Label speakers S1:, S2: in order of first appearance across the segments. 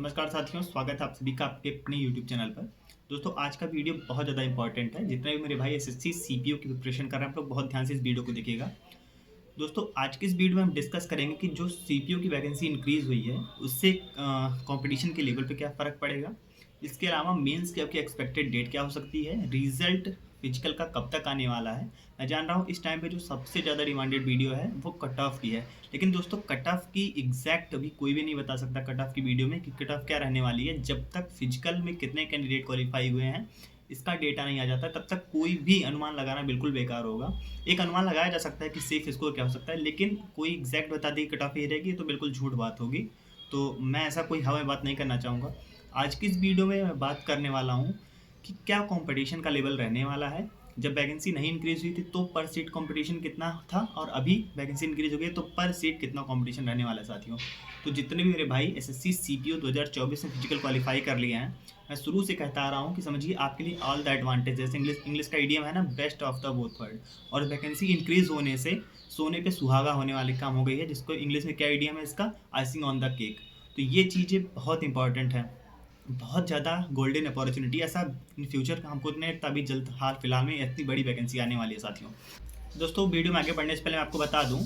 S1: नमस्कार साथियों, स्वागत है आप सभी का आपके अपने YouTube चैनल पर। दोस्तों, आज का वीडियो बहुत ज़्यादा इंपॉर्टेंट है। जितने भी मेरे भाई एसएससी सीपीओ की प्रिपरेशन कर रहे हैं, आप लोग बहुत ध्यान से इस वीडियो को देखिएगा। दोस्तों, आज की इस वीडियो में हम डिस्कस करेंगे कि जो सीपीओ की वैकेंसी इंक्रीज़ हुई है, उससे कंपटीशन के लेवल पे क्या फ़र्क पड़ेगा। इसके अलावा मेंस की आपकी एक्सपेक्टेड डेट क्या हो सकती है, रिज़ल्ट फिजिकल का कब तक आने वाला है। मैं जान रहा हूँ इस टाइम पे जो सबसे ज़्यादा डिमांडेड वीडियो है वो कट ऑफ की है, लेकिन दोस्तों कट ऑफ की एग्जैक्ट अभी कोई भी नहीं बता सकता कट ऑफ की वीडियो में कि कट ऑफ क्या रहने वाली है। जब तक फिजिकल में कितने कैंडिडेट क्वालिफाई हुए हैं इसका डेटा नहीं आ जाता, तब तक कोई भी अनुमान लगाना बिल्कुल बेकार होगा। एक अनुमान लगाया जा सकता है कि सेफ स्कोर क्या हो सकता है, लेकिन कोई एग्जैक्ट बता दी कट ऑफ ये रहेगी तो बिल्कुल झूठ बात होगी। तो मैं ऐसा कोई हवा में बात नहीं करना चाहूँगा। आज की इस वीडियो में मैं बात करने वाला हूँ कि क्या कंपटीशन का लेवल रहने वाला है। जब वैकेंसी नहीं इंक्रीज हुई थी तो पर सीट कंपटीशन कितना था, और अभी वैकेंसी इंक्रीज हो गई तो पर सीट कितना कंपटीशन रहने वाला है साथियों। तो जितने भी मेरे भाई एसएससी सीपीओ 2024 में फिजिकल क्वालिफाई कर लिए हैं, मैं शुरू से कहता आ रहा हूँ कि समझिए आपके लिए ऑल द एडवांटेज, जैसे इंग्लिश का इडियम है ना, best of the both world. और वैकेंसी इंक्रीज होने से सोने पे सुहागा होने वाली काम हो गई है, जिसको इंग्लिश में क्या इडियम है इसका, आइसिंग ऑन द केक। तो ये चीज़ें बहुत इंपॉर्टेंट है, बहुत ज़्यादा गोल्डन अपॉर्चुनिटी ऐसा इन फ्यूचर हमको इतने तभी जल्द हाल फिलहाल में इतनी बड़ी वैकेंसी आने वाली है साथियों। दोस्तों, वीडियो में आगे बढ़ने से पहले मैं आपको बता दूं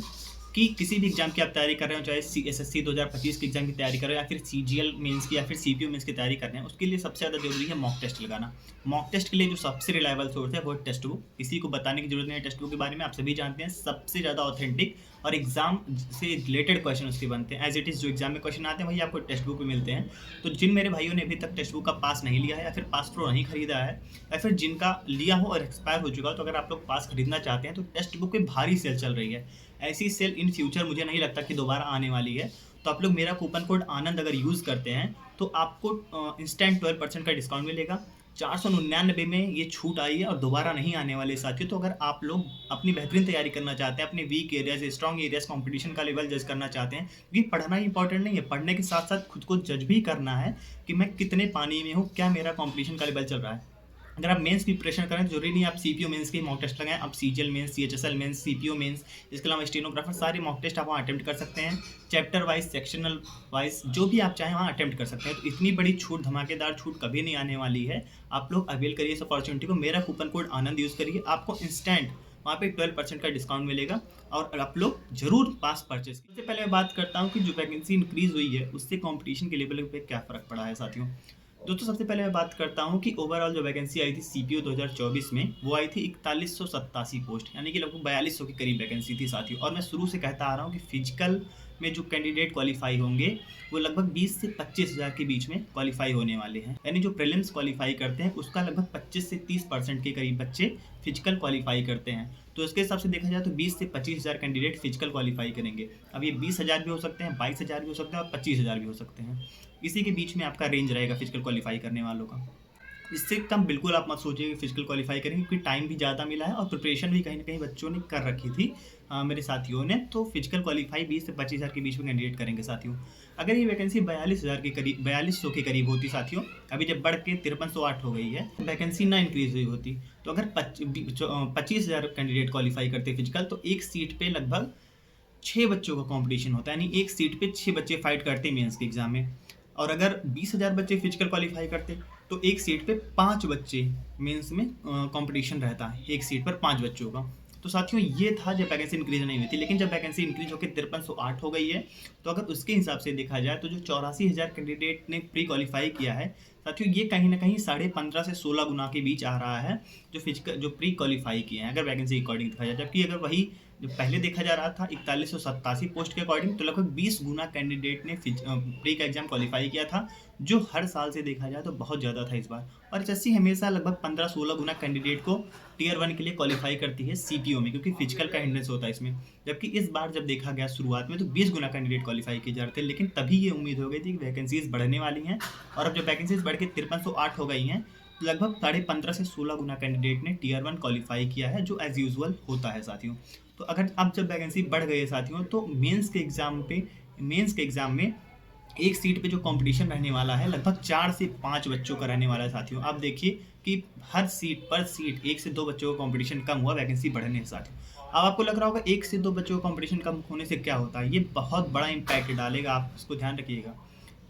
S1: कि किसी भी एग्जाम की आप तैयारी कर रहे हो, चाहे एसएससी 2025 की एग्जाम की तैयारी कर रहे हो या फिर सीजीएल मेंस की या फिर सीपीओ मेंस की तैयारी कर रहे हैं, उसके लिए सबसे ज़्यादा जरूरी है मॉक टेस्ट लगाना। मॉक टेस्ट के लिए जो सबसे रिलायबल सोर्स है वो है टेस्ट बुक। किसी को बताने की जरूरत नहीं है, टेस्ट बुक के बारे में आप सभी जानते हैं। सबसे ज़्यादा ऑथेंटिक और एग्जाम से रिलेटेड क्वेश्चन उसके बनते हैं। एज इट इज़ जो एग्जाम में क्वेश्चन आते हैं वही आपको टेक्स्ट बुक में मिलते हैं। तो जिन मेरे भाइयों ने अभी तक टेक्स्ट बुक का पास नहीं लिया है या फिर पास प्रो नहीं खरीदा है, या फिर जिनका लिया हो और एक्सपायर हो चुका हो, तो अगर आप लोग पास खरीदना चाहते हैं तो टेक्स्ट बुक पे भारी सेल चल रही है। ऐसी सेल इन फ्यूचर मुझे नहीं लगता कि दोबारा आने वाली है। तो आप लोग मेरा कूपन कोड आनंद अगर यूज़ करते हैं तो आपको इंस्टेंट 12% का डिस्काउंट मिलेगा। 499 में ये छूट आई है और दोबारा नहीं आने वाले साथियों। तो अगर आप लोग अपनी बेहतरीन तैयारी करना चाहते हैं, अपने weak areas strong areas competition का लेवल जज करना चाहते हैं, क्योंकि पढ़ना ही इंपॉर्टेंट नहीं है, पढ़ने के साथ साथ खुद को जज भी करना है कि मैं कितने पानी में हूँ, क्या मेरा कंपटीशन का लेवल चल रहा है। अगर आप मेंस की प्रिपरेशन करें तो जरूरी नहीं आप सीपीओ मेंस के मॉक टेस्ट लगाएं, आप CGL mains, CHSL mains, CPO mains, इसके अलावा स्टेनोग्राफर, सारे मॉक टेस्ट आप वहाँ अटेम्प्ट कर सकते हैं। चैप्टर वाइज, सेक्शनल वाइज, जो भी आप चाहें वहाँ अटेम्प्ट कर सकते हैं। तो इतनी बड़ी छूट, धमाकेदार छूट कभी नहीं आने वाली है। आप लोग अवेल करिए इस अपॉर्चुनिटी को। मेरा कूपन कोड आनंद यूज़ करिए, आपको इंस्टेंट वहाँ पे 12% का डिस्काउंट मिलेगा और आप लोग जरूर पास परचेज। सबसे पहले मैं बात करता हूँ कि जो वैकेंसी इंक्रीज हुई है उससे कॉम्पिटिशन के लेवल पे क्या फ़र्क पड़ा है साथियों। दोस्तों, सबसे पहले मैं बात करता हूं कि ओवरऑल जो वैकेंसी आई थी सीपीओ 2024 में, वो आई थी 4187 पोस्ट, यानी कि लगभग 4200 के करीब वैकेंसी थी साथियों। और मैं शुरू से कहता आ रहा हूं कि फिजिकल में जो कैंडिडेट क्वालिफाई होंगे वो लगभग 20 से 25 हज़ार के बीच में क्वालिफाई होने वाले हैं। यानी जो प्रीलिम्स क्वालिफाई करते हैं उसका लगभग 25 से 30% के करीब बच्चे फिजिकल क्वालिफाई करते हैं। तो इसके हिसाब से देखा जाए तो 20 से 25 हज़ार कैंडिडेट फिजिकल क्वालिफाई करेंगे। अब ये 20,000 भी हो सकते हैं, 22,000 भी हो सकते हैं और 25,000 भी हो सकते हैं। इसी के बीच में आपका रेंज रहेगा फिजिकल क्वालिफाई करने वालों का। इससे कम बिल्कुल आप मत सोचिए कि फिजिकल क्वालिफाई करेंगे, क्योंकि टाइम भी ज़्यादा मिला है और प्रिपरेशन भी कहीं ना कहीं बच्चों ने कर रखी थी, मेरे साथियों ने। तो फिजिकल क्वालिफाई 20 से 25 हज़ार के बीच में कैंडिडेट करेंगे साथियों। अगर ये वैकेंसी 42,000 के करीब, 4200 के करीब होती साथियों, अभी जब बढ़ के 5308 हो गई है, वैकेंसी ना इंक्रीज हुई होती, तो अगर 25,000 कैंडिडेट क्वालिफाई करते फिजिकल, तो एक सीट पे लगभग 6 बच्चों का कंपटीशन होता है। यानी एक सीट पे 6 बच्चे फाइट करते मेंस के एग्जाम में। और अगर 20,000 बच्चे फिजिकल क्वालिफाई करते तो एक सीट पे 5 बच्चे मेंस में कंपटीशन रहता है, एक सीट पर 5 बच्चों का। तो साथियों, ये था जब वैकेंसी इंक्रीज नहीं हुई थी। लेकिन जब वैकेंसी इंक्रीज होकर 5308 हो गई है, तो अगर उसके हिसाब से देखा जाए तो जो 84,000 कैंडिडेट ने प्री क्वालिफाई किया है साथियों, ये कहीं ना कहीं 15.5 से 16 गुना के बीच आ रहा है जो प्री क्वालिफाई किए हैं, अगर वैकेंसी अकॉर्डिंग देखा जाए। जबकि अगर वही जो पहले देखा जा रहा था 4187 पोस्ट के अकॉर्डिंग, तो लगभग 20 गुना कैंडिडेट ने प्री का एग्जाम क्वालिफाई किया था, जो हर साल से देखा जाए तो बहुत ज़्यादा था इस बार। और एसएससी हमेशा लगभग 15-16 गुना कैंडिडेट को टियर 1 के लिए क्वालिफाई करती है सीपीओ में, क्योंकि फिजिकल का हिंड्रेंस होता है इसमें। जबकि इस बार जब देखा गया शुरुआत में तो 20 गुना कैंडिडेट क्वालिफाई किए जा रहे थे, लेकिन तभी ये उम्मीद हो गई थी कि वैकेंसीज बढ़ने वाली हैं। और अब जब वैकेंसीज बढ़ के 5308 हो गई हैं, तो लगभग 15.5 से 16 गुना कैंडिडेट ने टियर 1 क्वालिफाई किया है, जो एज यूजुअल होता है साथियों। तो अगर अब जब वैकेंसी बढ़ गई है साथियों, तो मेंस के एग्जाम में एक सीट पे जो कंपटीशन रहने वाला है लगभग 4 से 5 बच्चों का रहने वाला है साथियों। आप देखिए कि हर सीट पर सीट 1 से 2 बच्चों का कंपटीशन कम हुआ वैकेंसी बढ़ने के साथ। अब आपको लग रहा होगा 1 से 2 बच्चों का कंपटीशन कम होने से क्या होता है, ये बहुत बड़ा इम्पैक्ट डालेगा, आप इसको ध्यान रखिएगा।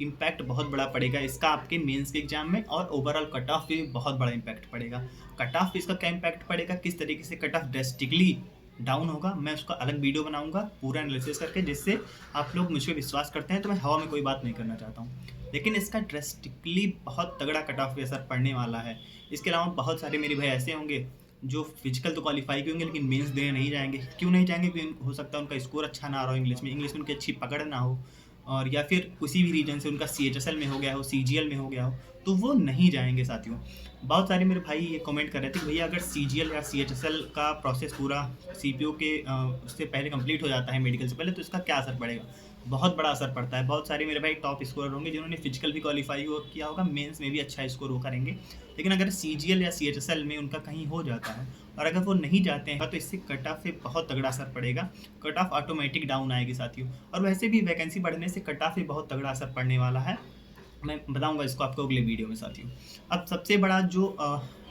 S1: इम्पैक्ट बहुत बड़ा पड़ेगा इसका आपके मेंस के एग्जाम में, और ओवरऑल कट ऑफ पे भी बहुत बड़ा इम्पैक्ट पड़ेगा। कट ऑफ इसका क्या इम्पैक्ट पड़ेगा, किस तरीके से कट ऑफ ड्रेस्टिकली डाउन होगा, मैं उसका अलग वीडियो बनाऊंगा पूरा एनालिसिस करके, जिससे आप लोग मुझ पर विश्वास करते हैं। तो मैं हवा में कोई बात नहीं करना चाहता हूँ, लेकिन इसका ड्रेस्टिकली बहुत तगड़ा कट ऑफ पे असर पड़ने वाला है। इसके अलावा बहुत सारे मेरे भाई ऐसे होंगे जो फिजिकल तो क्वालिफाई के होंगे लेकिन मेंस देने नहीं जाएंगे। क्यों नहीं जाएंगे, क्योंकि हो सकता है उनका स्कोर अच्छा ना आ रहा हो, इंग्लिश में उनकी अच्छी पकड़ ना हो, और या फिर किसी भी रीजन से उनका CHSL में हो गया हो, CGL में हो गया हो, तो वो नहीं जाएंगे साथियों। बहुत सारे मेरे भाई ये कमेंट कर रहे थे कि भैया अगर CGL या CHSL का प्रोसेस पूरा CPO के उससे पहले कंप्लीट हो जाता है, मेडिकल से पहले, तो इसका क्या असर पड़ेगा। बहुत बड़ा असर पड़ता है। बहुत सारे मेरे भाई टॉप स्कोरर होंगे जिन्होंने फिजिकल भी क्वालिफाई किया होगा, मेंस में भी अच्छा स्कोर वो करेंगे, लेकिन अगर CGL या CHSL में उनका कहीं हो जाता है और अगर वो नहीं जाते हैं तो इससे कट ऑफ पे बहुत तगड़ा असर पड़ेगा। कट ऑफ ऑटोमेटिक डाउन आएगी साथियों, और वैसे भी वैकेंसी बढ़ने से कट ऑफ पे बहुत तगड़ा असर पड़ने वाला है। मैं बताऊंगा इसको आपको अगले वीडियो में साथियों। अब सबसे बड़ा जो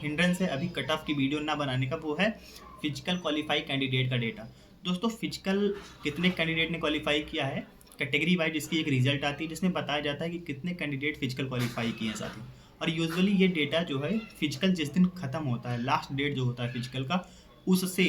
S1: हिंड्रेंस है अभी कट ऑफ की वीडियो ना बनाने का, वो है फिजिकल क्वालिफाई कैंडिडेट का डेटा। दोस्तों फिजिकल कितने कैंडिडेट ने क्वालिफाई किया है, कैटेगरी वाइज इसकी एक रिजल्ट आती है जिसमें बताया जाता है कि कितने कैंडिडेट फिजिकल क्वालिफाई किए हैं साथियों। और यूजुअली ये डेटा जो है फिजिकल जिस दिन ख़त्म होता है, लास्ट डेट जो होता है फिजिकल का, उससे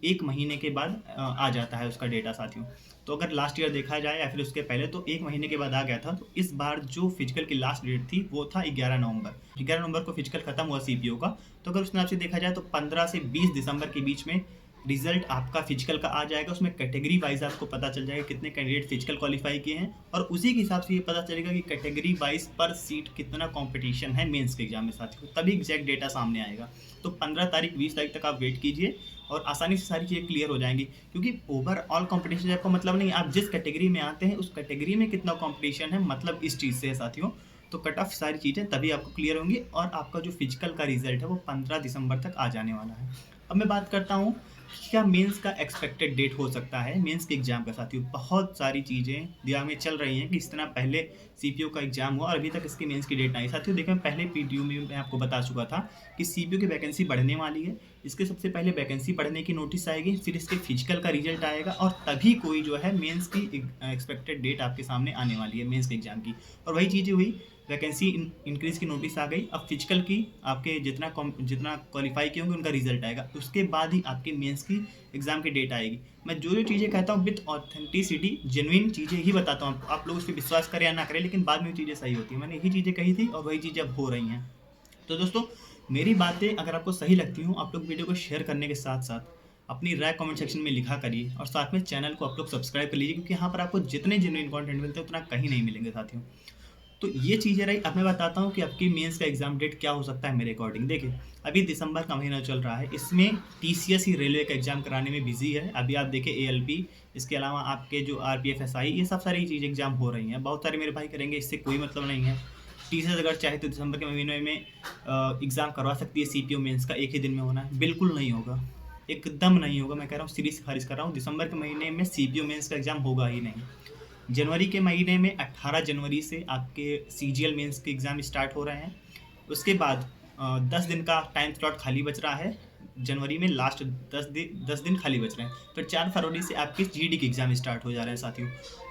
S1: 1 महीने के बाद आ जाता है उसका डेटा साथियों। तो अगर लास्ट ईयर देखा जाए या फिर उसके पहले, तो 1 महीने के बाद आ गया था। तो इस बार जो फिजिकल की लास्ट डेट थी वो था 11 नवंबर। 11 नवंबर को फिजिकल खत्म हुआ CPO का। तो अगर उस हिसाब से देखा जाए तो 15 से 20 दिसंबर के बीच में रिजल्ट आपका फिजिकल का आ जाएगा। उसमें कैटेगरी वाइज आपको पता चल जाएगा कितने कैंडिडेट फिजिकल क्वालिफाई किए हैं, और उसी के हिसाब से ये पता चलेगा कि कैटेगरी वाइज पर सीट कितना कंपटीशन है मेंस के एग्जाम में साथियों, तभी एग्जैक्ट डेटा सामने आएगा। तो 15 तारीख 20 तारीख तक आप वेट कीजिए और आसानी से सारी चीज़ें क्लियर हो जाएंगी, क्योंकि ओवरऑल कंपटीशन आपका मतलब नहीं, आप जिस कैटेगरी में आते हैं उस कैटेगरी में कितना कंपटीशन है, मतलब इस चीज़ से है साथियों। तो कट ऑफ सारी चीज़ें तभी आपको क्लियर होंगी, और आपका जो फिजिकल का रिजल्ट है वो 15 दिसंबर तक आ जाने वाला है। अब मैं बात करता हूँ क्या मेंस का एक्सपेक्टेड डेट हो सकता है मेंस के एग्जाम का साथियों। बहुत सारी चीज़ें दिमाग में चल रही हैं कि इस तरह पहले CPO का एग्जाम हुआ और अभी तक इसकी मेंस की डेट नहीं आई साथियों। देखो मैं पहले वीडियो में मैं आपको बता चुका था कि CPO की वैकेंसी बढ़ने वाली है। इसके सबसे पहले वैकेंसी बढ़ने की नोटिस आएगी, फिर इसके फिजिकल का रिजल्ट आएगा, और तभी कोई जो है मेंस की एक्सपेक्टेड डेट आपके सामने आने वाली है मेंस के एग्जाम की। और वही चीज़ें हुई, वैकेंसी इंक्रीज़ की नोटिस आ गई, अब फिजिकल की आपके जितना क्वालिफाई किए होंगे उनका रिजल्ट आएगा, उसके बाद ही आपके मेंस की एग्ज़ाम की डेट आएगी। मैं जो चीज़ें कहता हूँ विथ ऑथेंटिसिटी, जेन्युइन चीज़ें ही बताता हूँ, आप लोग उस पर विश्वास करें या ना करें, लेकिन बाद में वो चीज़ें सही होती हैं। मैंने यही चीज़ें कही थी और वही चीज़ें अब हो रही हैं। तो दोस्तों मेरी बातें अगर आपको सही लगती हूँ, आप लोग वीडियो को शेयर करने के साथ साथ अपनी राय कमेंट सेक्शन में लिखा करिए, और साथ में चैनल को आप लोग सब्सक्राइब कर लीजिए, क्योंकि यहाँ पर आपको जितने जेन्युइन कंटेंट मिलते हैं उतना कहीं नहीं मिलेंगे साथियों। तो ये चीज़ें रही। अब मैं बताता हूँ कि आपकी मेंस का एग्जाम डेट क्या हो सकता है मेरे अकॉर्डिंग। देखिए अभी दिसंबर का महीना चल रहा है, इसमें TCS ही रेलवे का एग्जाम कराने में बिजी है। अभी आप देखें ALP, इसके अलावा आपके जो RPF SI, ये सब सारी चीज़ एग्जाम हो रही हैं। बहुत सारे मेरे भाई करेंगे, इससे कोई मतलब नहीं है। TCS अगर चाहे तो दिसंबर के महीने में एग्ज़ाम करवा सकती है CPO मेंस का, एक ही दिन में होना है, बिल्कुल नहीं होगा, एकदम नहीं होगा। मैं कह रहा हूँ, सीरीज खारिज कर रहा हूँ, दिसंबर के महीने में CPO मेंस का एग्ज़ाम होगा ही नहीं। जनवरी के महीने में 18 जनवरी से आपके CGL मेंस के एग्ज़ाम स्टार्ट हो रहे हैं। उसके बाद 10 दिन का टाइम स्लॉट खाली बच रहा है जनवरी में, लास्ट 10 दिन खाली बच रहे हैं। फिर 4 फरवरी से आपके GD के एग्ज़ाम स्टार्ट हो जा रहे हैं साथियों।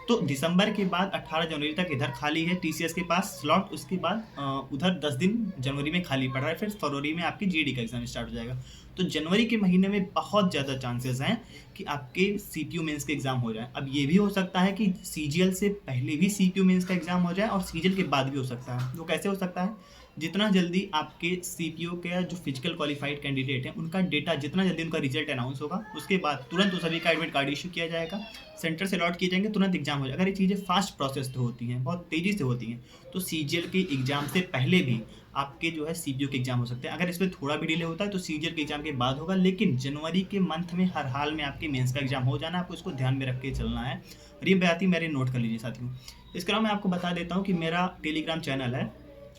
S1: तो दिसंबर के बाद 18 जनवरी तक इधर खाली है TCS के पास स्लॉट, उसके बाद उधर 10 दिन जनवरी में खाली पड़ रहा है, फिर फरवरी में आपकी GD का एग्ज़ाम स्टार्ट हो जाएगा। तो जनवरी के महीने में बहुत ज़्यादा चांसेस हैं कि आपके CPO मेंस के एग्ज़ाम हो जाए। अब ये भी हो सकता है कि CGL से पहले भी CPO मेंस का एग्ज़ाम हो जाए, और CGL के बाद भी हो सकता है। वो कैसे हो सकता है, जितना जल्दी आपके CPO के जो फिजिकल क्वालिफाइड कैंडिडेट हैं उनका डेटा, जितना जल्दी उनका रिजल्ट अनाउंस होगा, उसके बाद तुरंत उस सभी का एडमिट कार्ड इशू किया जाएगा, सेंटर से अलॉट किए जाएंगे, तुरंत एग्जाम हो जाएगा। अगर ये चीज़ें फास्ट प्रोसेस तो होती हैं, बहुत तेज़ी से होती हैं, तो CGL के एग्ज़ाम से पहले भी आपके जो है CPO के एग्ज़ाम हो सकते हैं। अगर इसमें थोड़ा भी डिले होता है तो CGL के एग्ज़ाम के बाद होगा, लेकिन जनवरी के मंथ में हर हाल में आपके मेंस का एग्ज़ाम हो जाना, आपको इसको ध्यान में रख के चलना है। और ये बात ही मेरे नोट कर लीजिए साथियों। इसके अलावा मैं आपको बता देता हूँ कि मेरा टेलीग्राम चैनल है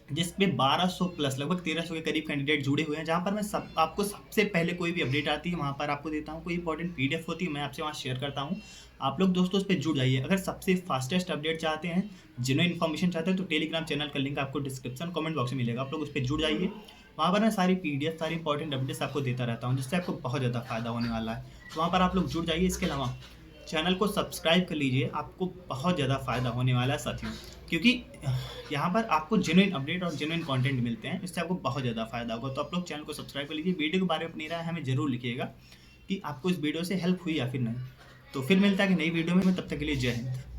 S1: जिसपे 1200 प्लस लगभग 1300 के करीब कैंडिडेट जुड़े हुए हैं, जहाँ पर मैं आपको सबसे पहले कोई भी अपडेट आती है वहाँ पर आपको देता हूँ। कोई इंपॉर्टेंट PDF होती है मैं आपसे वहाँ शेयर करता हूँ। आप लोग दोस्तों उस पर जुड़ जाइए। अगर सबसे फास्टेस्ट अपडेट चाहते हैं, जेन्युइन इन्फॉर्मेशन चाहते हैं, तो टेलीग्राम चैनल का लिंक आपको डिस्क्रिप्शन कमेंट बॉक्स में मिलेगा, आप लोग उस पर जुड़ जाइए। वहाँ पर मैं सारी PDF, सारी इंपॉर्टेंट अपडेट्स आपको देता रहता हूँ, जिससे आपको बहुत ज़्यादा फायदा होने वाला है। तो वहाँ पर आप लोग जुड़ जाइए। इसके अलावा चैनल को सब्सक्राइब कर लीजिए, आपको बहुत ज़्यादा फ़ायदा होने वाला है साथियों। क्योंकि यहाँ पर आपको जेन्युइन अपडेट और जेन्युइन कंटेंट मिलते हैं, इससे आपको बहुत ज़्यादा फायदा होगा। तो आप लोग चैनल को सब्सक्राइब कर लीजिए। वीडियो के बारे में अपनी राय हमें ज़रूर लिखिएगा कि आपको इस वीडियो से हेल्प हुई या फिर नहीं। तो फिर मिलता है कि नई वीडियो में, तब तक के लिए जय हिंद।